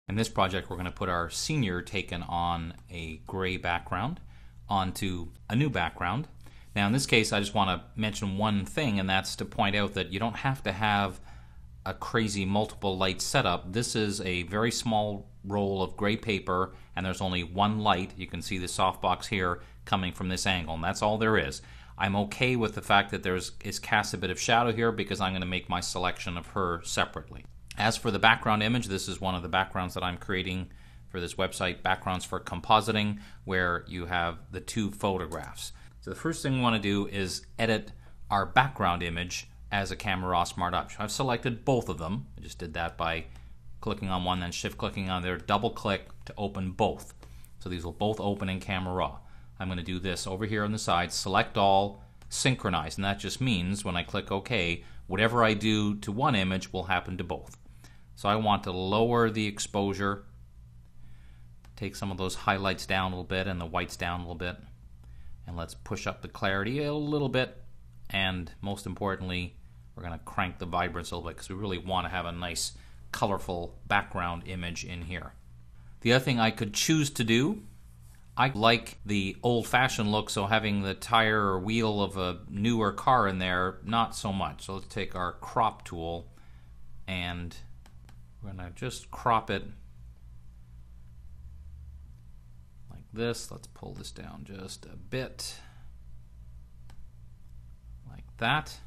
In this project, we're going to put our senior taken on a gray background onto a new background. Now in this case, I just want to mention one thing, and that's to point out that you don't have to have a crazy multiple light setup. This is a very small roll of gray paper, and there's only one light. You can see the softbox here coming from this angle, and that's all there is. I'm okay with the fact that is cast a bit of shadow here because I'm going to make my selection of her separately. As for the background image, this is one of the backgrounds that I'm creating for this website, Backgrounds for Compositing, where you have the two photographs. So the first thing we want to do is edit our background image as a Camera Raw Smart Object. I've selected both of them. I just did that by clicking on one, then shift clicking on there, double click to open both. So these will both open in Camera Raw. I'm going to do this over here on the side, select all, synchronize, and that just means when I click OK, whatever I do to one image will happen to both. So I want to lower the exposure, take some of those highlights down a little bit and the whites down a little bit, and let's push up the clarity a little bit, and most importantly, we're going to crank the vibrance a little bit because we really want to have a nice colorful background image in here. The other thing I could choose to do, I like the old-fashioned look, so having the tire or wheel of a newer car in there, not so much. So let's take our crop tool and we're going to just crop it like this. Let's pull this down just a bit like that.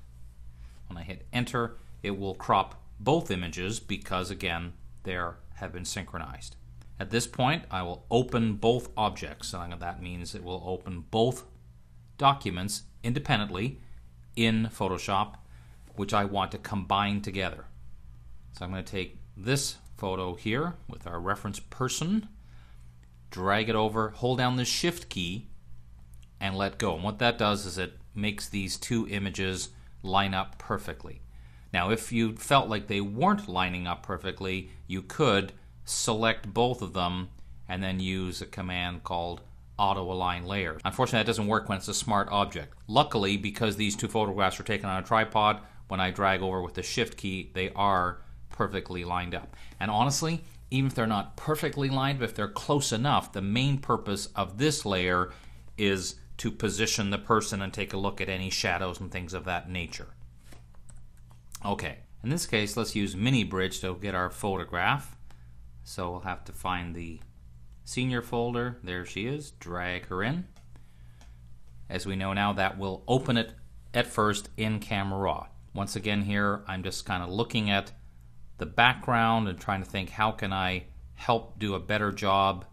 When I hit enter, it will crop both images because again they have been synchronized. At this point I will open both objects, and that means it will open both documents independently in Photoshop, which I want to combine together. So I'm going to take this photo here with our reference person, drag it over, hold down the shift key and let go. And what that does is it makes these two images line up perfectly. Now if you felt like they weren't lining up perfectly, you could select both of them and then use a command called auto align layers. Unfortunately that doesn't work when it's a smart object. Luckily, because these two photographs are taken on a tripod, when I drag over with the shift key they are perfectly lined up. And honestly, even if they're not perfectly lined, but if they're close enough, the main purpose of this layer is to position the person and take a look at any shadows and things of that nature. Okay, in this case let's use Mini Bridge to get our photograph. So we'll have to find the senior folder. There she is. Drag her in. As we know now, that will open it at first in Camera Raw. Once again here I'm just kind of looking at the background and trying to think how can I help do a better job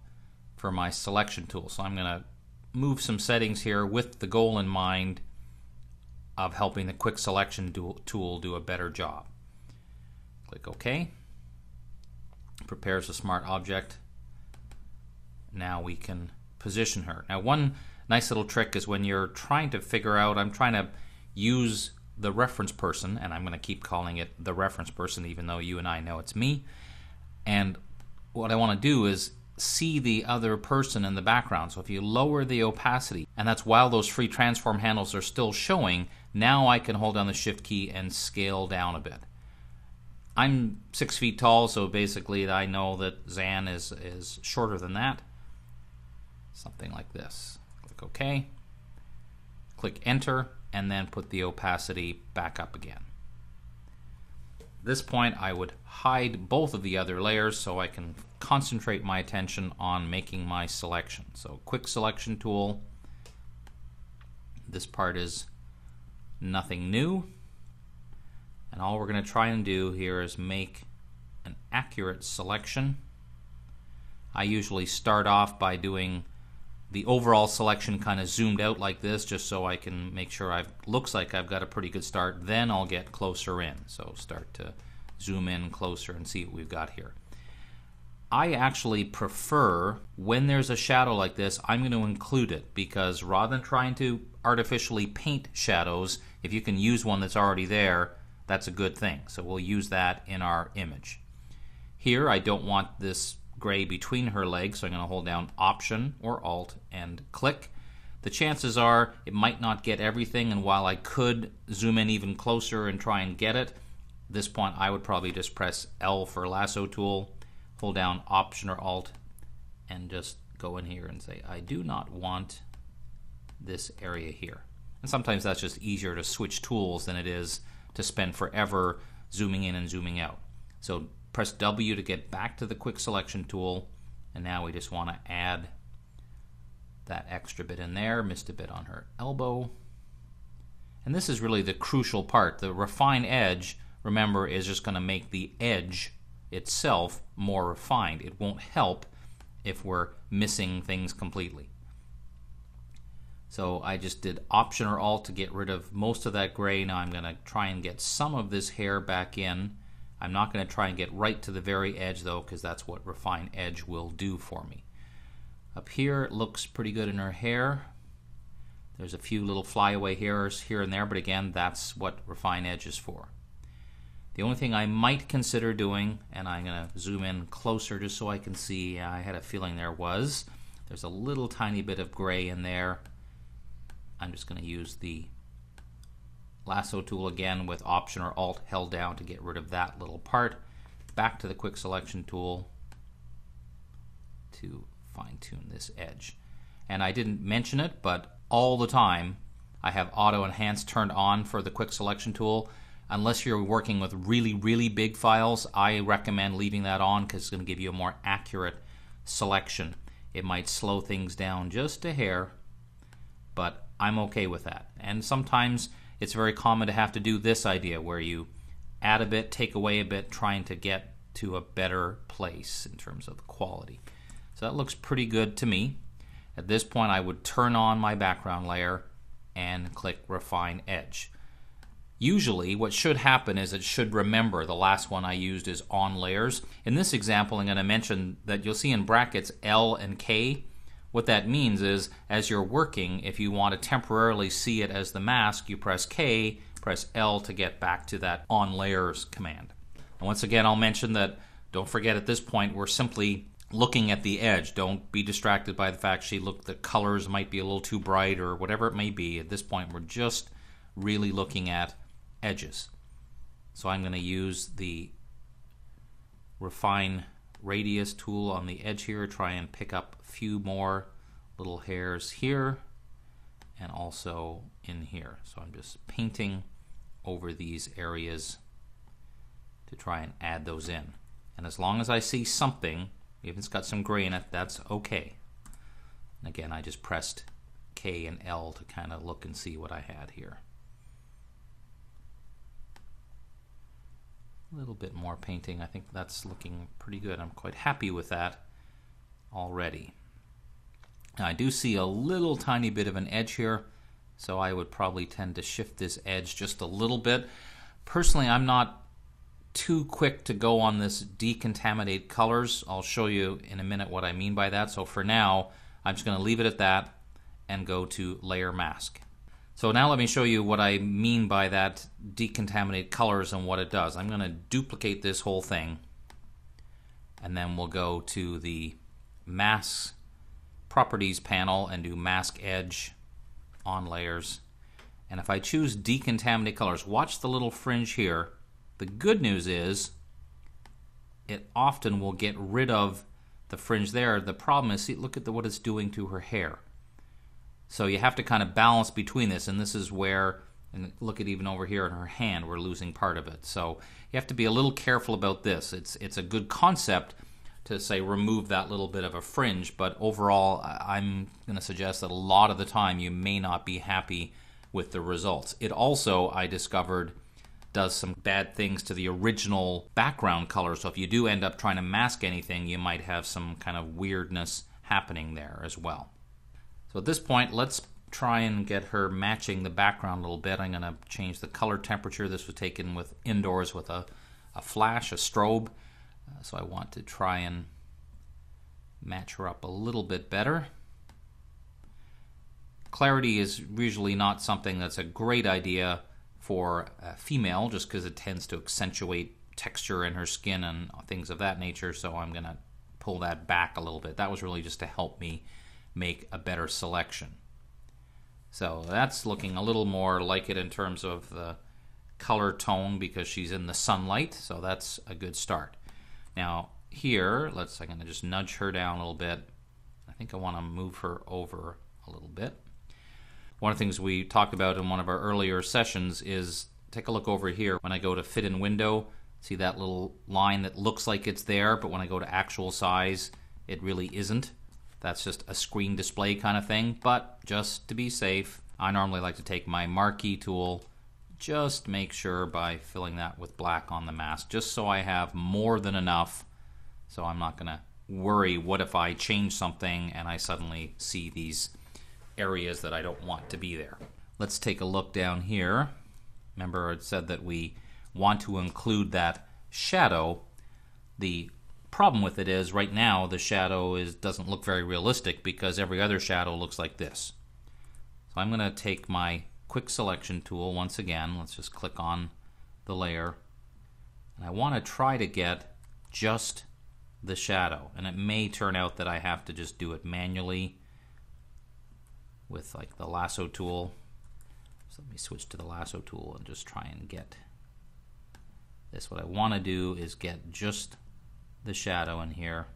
for my selection tool. So I'm going to move some settings here with the goal in mind of helping the quick selection tool do a better job. Click OK. Prepares a smart object. Now we can position her. Now one nice little trick is when you're trying to figure out, I'm trying to use the reference person, and I'm going to keep calling it the reference person even though you and I know it's me, and what I want to do is see the other person in the background. So if you lower the opacity, and that's while those free transform handles are still showing, now I can hold down the shift key and scale down a bit. I'm 6 feet tall, so basically I know that Zan is shorter than that. Something like this. Click OK. Click enter, and then put the opacity back up again. At this point I would hide both of the other layers so I can concentrate my attention on making my selection. So quick selection tool. This part is nothing new. And all we're going to try and do here is make an accurate selection. I usually start off by doing the overall selection kind of zoomed out like this, just so I can make sure looks like I've got a pretty good start. Then I'll get closer in. So start to zoom in closer and see what we've got here. I actually prefer when there's a shadow like this, I'm going to include it, because rather than trying to artificially paint shadows, if you can use one that's already there, that's a good thing. So we'll use that in our image. Here I don't want this gray between her legs, so I'm going to hold down Option or Alt and click. The chances are it might not get everything, and while I could zoom in even closer and try and get it, at this point I would probably just press L for lasso tool, pull down Option or Alt and just go in here and say, I do not want this area here. And sometimes that's just easier to switch tools than it is to spend forever zooming in and zooming out. So press W to get back to the quick selection tool, and now we just want to add that extra bit in there. Missed a bit on her elbow. And this is really the crucial part. The refine edge, remember, is just going to make the edge itself more refined. It won't help if we're missing things completely. So I just did Option or Alt to get rid of most of that gray. Now I'm going to try and get some of this hair back in. I'm not going to try and get right to the very edge though, because that's what refine edge will do for me. Up here it looks pretty good in her hair. There's a few little flyaway hairs here and there, but again, that's what refine edge is for. The only thing I might consider doing, and I'm going to zoom in closer just so I can see, I had a feeling there's a little tiny bit of gray in there. I'm just going to use the lasso tool again with Option or Alt held down to get rid of that little part. Back to the quick selection tool to fine-tune this edge. And I didn't mention it, but all the time I have Auto Enhance turned on for the quick selection tool. Unless you're working with really, really big files, I recommend leaving that on because it's going to give you a more accurate selection. It might slow things down just a hair, but I'm okay with that. And sometimes it's very common to have to do this idea where you add a bit, take away a bit, trying to get to a better place in terms of the quality. So that looks pretty good to me. At this point I would turn on my background layer and click Refine Edge. Usually what should happen is it should remember the last one I used is On Layers. In this example I'm going to mention that you'll see in brackets L and K. What that means is as you're working, if you want to temporarily see it as the mask, you press K, press L to get back to that On Layers command. And once again I'll mention that don't forget at this point we're simply looking at the edge. Don't be distracted by the fact the colors might be a little too bright or whatever it may be. At this point we're just really looking at edges. So I'm going to use the Refine Radius tool on the edge here, try and pick up a few more little hairs here and also in here. So I'm just painting over these areas to try and add those in. And as long as I see something, if it's got some gray in it, that's okay. And again, I just pressed K and L to kind of look and see what I had here. A little bit more painting. I think that's looking pretty good. I'm quite happy with that already. Now I do see a little tiny bit of an edge here, so I would probably tend to shift this edge just a little bit. Personally, I'm not too quick to go on this decontaminate colors. I'll show you in a minute what I mean by that. So for now, I'm just going to leave it at that and go to Layer Mask. So now let me show you what I mean by that decontaminate colors and what it does. I'm going to duplicate this whole thing and then we'll go to the Mask Properties panel and do Mask Edge on Layers. And if I choose decontaminate colors, watch the little fringe here. The good news is it often will get rid of the fringe there. The problem is, see, look at what it's doing to her hair. So you have to kind of balance between this, and this is where, and look at even over here in her hand, we're losing part of it. So you have to be a little careful about this. It's a good concept to say remove that little bit of a fringe, but overall I'm going to suggest that a lot of the time you may not be happy with the results. It also, I discovered, does some bad things to the original background color, so if you do end up trying to mask anything, you might have some kind of weirdness happening there as well. So at this point, let's try and get her matching the background a little bit. I'm going to change the color temperature. This was taken with indoors with a flash, a strobe. So I want to try and match her up a little bit better. Clarity is usually not something that's a great idea for a female just because it tends to accentuate texture in her skin and things of that nature. So I'm going to pull that back a little bit. That was really just to help me make a better selection. So that's looking a little more like it in terms of the color tone because she's in the sunlight, so that's a good start. Now here, I'm going to just nudge her down a little bit. I think I want to move her over a little bit. One of the things we talked about in one of our earlier sessions is, take a look over here. When I go to fit in window, see that little line that looks like it's there, but when I go to actual size, it really isn't. That's just a screen display kind of thing, but just to be safe, I normally like to take my marquee tool, just make sure by filling that with black on the mask, just so I have more than enough, so I'm not going to worry what if I change something and I suddenly see these areas that I don't want to be there. Let's take a look down here. Remember, it said that we want to include that shadow. The problem with it is right now the shadow doesn't look very realistic because every other shadow looks like this. So I'm going to take my quick selection tool once again. Let's just click on the layer. And I want to try to get just the shadow. And it may turn out that I have to just do it manually with like the lasso tool. So let me switch to the lasso tool and just try and get this. What I want to do is get just the shadow in here.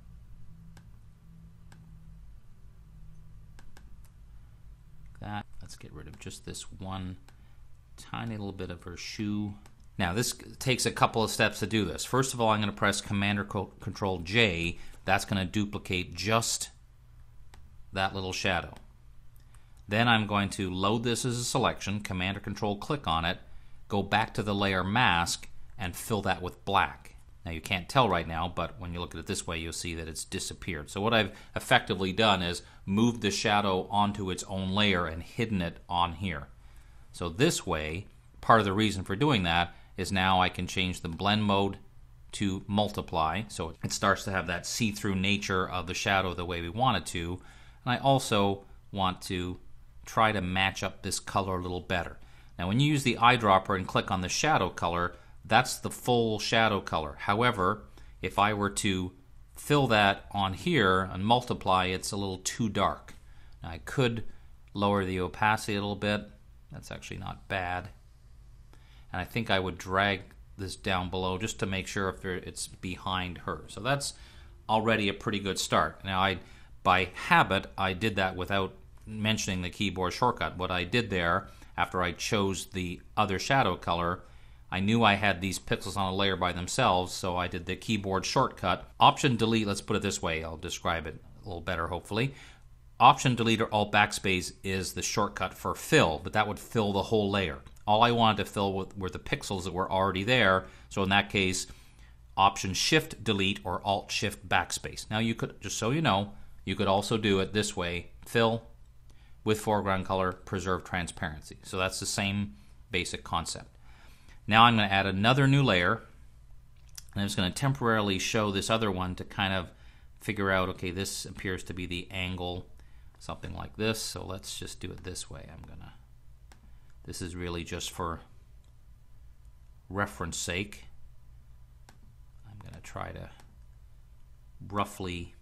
Like that. Let's get rid of just this one tiny little bit of her shoe. Now this takes a couple of steps to do this. First of all, I'm going to press Command or Control J. That's going to duplicate just that little shadow. Then I'm going to load this as a selection, Command or Control click on it, go back to the layer mask and fill that with black. Now you can't tell right now, but when you look at it this way you'll see that it's disappeared. So what I've effectively done is moved the shadow onto its own layer and hidden it on here. So this way, part of the reason for doing that is now I can change the blend mode to multiply, so it starts to have that see-through nature of the shadow the way we want it to. And I also want to try to match up this color a little better. Now when you use the eyedropper and click on the shadow color, that's the full shadow color. However, if I were to fill that on here and multiply, it's a little too dark. Now I could lower the opacity a little bit. That's actually not bad. And I think I would drag this down below just to make sure if it's behind her. So that's already a pretty good start. Now by habit I did that without mentioning the keyboard shortcut. What I did there, after I chose the other shadow color, I knew I had these pixels on a layer by themselves, so I did the keyboard shortcut. Option Delete, let's put it this way, I'll describe it a little better hopefully. Option Delete or Alt Backspace is the shortcut for fill, but that would fill the whole layer. All I wanted to fill were the pixels that were already there, so in that case, Option Shift Delete or Alt Shift Backspace. Now you could, just so you know, you could also do it this way, fill with foreground color, preserve transparency. So that's the same basic concept. Now I'm going to add another new layer, and I'm just going to temporarily show this other one to kind of figure out, okay, this appears to be the angle, something like this, so let's just do it this way. This is really just for reference sake. I'm going to try to roughly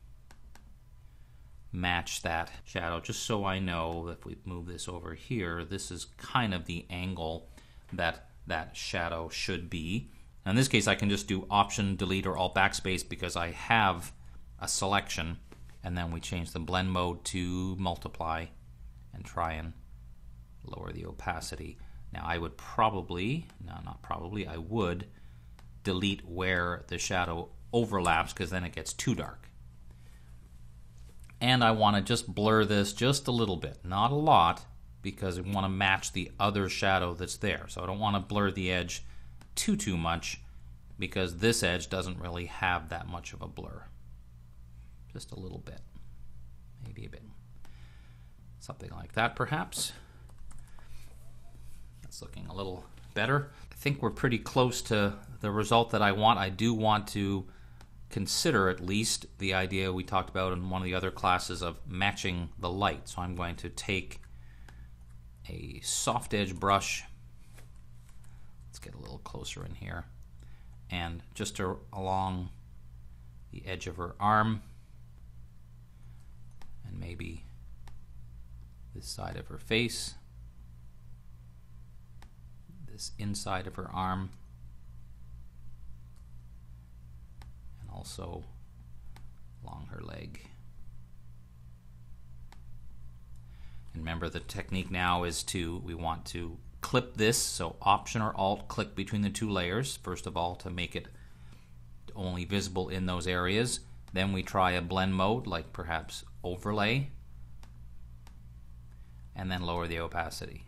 match that shadow, just so I know if we move this over here, this is kind of the angle that shadow should be. In this case I can just do Option Delete or Alt Backspace because I have a selection, and then we change the blend mode to multiply and try and lower the opacity. Now I would probably, no not probably, I would delete where the shadow overlaps because then it gets too dark. And I want to just blur this just a little bit, not a lot, because I want to match the other shadow that's there. So I don't want to blur the edge too much because this edge doesn't really have that much of a blur. Just a little bit, maybe a bit. Something like that perhaps. That's looking a little better. I think we're pretty close to the result that I want. I do want to consider at least the idea we talked about in one of the other classes of matching the light. So I'm going to take a soft edge brush, let's get a little closer in here, and just along the edge of her arm, and maybe this side of her face, this inside of her arm, and also along her leg. And remember, the technique now is we want to clip this, so Option or Alt click between the two layers, first of all, to make it only visible in those areas. Then we try a blend mode, like perhaps overlay, and then lower the opacity.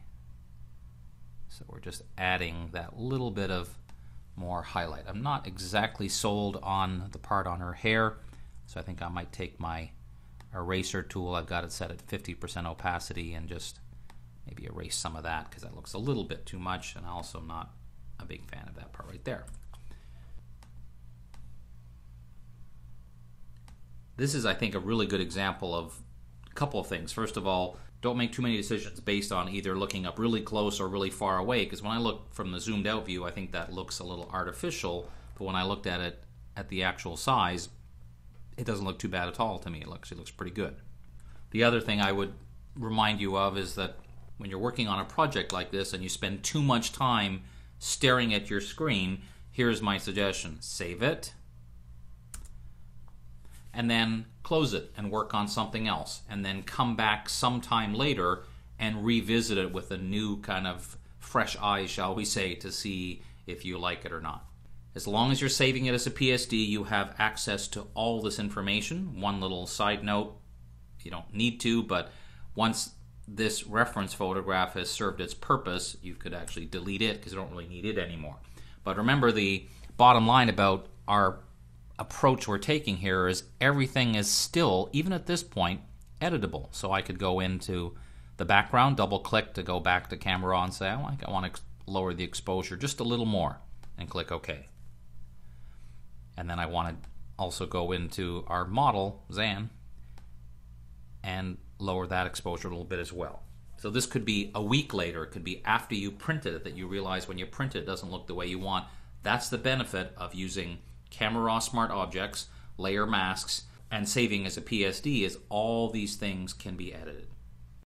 So we're just adding that little bit of more highlight. I'm not exactly sold on the part on her hair, so I think I might take my eraser tool, I've got it set at 50% opacity, and just maybe erase some of that because that looks a little bit too much, and I'm also not a big fan of that part right there. This is, I think, a really good example of a couple of things. First of all, don't make too many decisions based on either looking up really close or really far away, because when I look from the zoomed out view, I think that looks a little artificial, but when I looked at it at the actual size, it doesn't look too bad at all to me. It looks pretty good. The other thing I would remind you of is that when you're working on a project like this and you spend too much time staring at your screen, here's my suggestion. Save it, and then close it and work on something else, and then come back sometime later and revisit it with a new kind of fresh eyes, shall we say, to see if you like it or not. As long as you're saving it as a PSD, you have access to all this information. One little side note, you don't need to, but once this reference photograph has served its purpose, you could actually delete it because you don't really need it anymore. But remember, the bottom line about our approach we're taking here is everything is still, even at this point, editable. So I could go into the background, double click to go back to camera raw and say, I want to lower the exposure just a little more, and click OK. And then I want to also go into our model, Zan, and lower that exposure a little bit as well. So this could be a week later, it could be after you printed it that you realize when you print it doesn't look the way you want. That's the benefit of using Camera Raw Smart Objects, layer masks, and saving as a PSD, is all these things can be edited.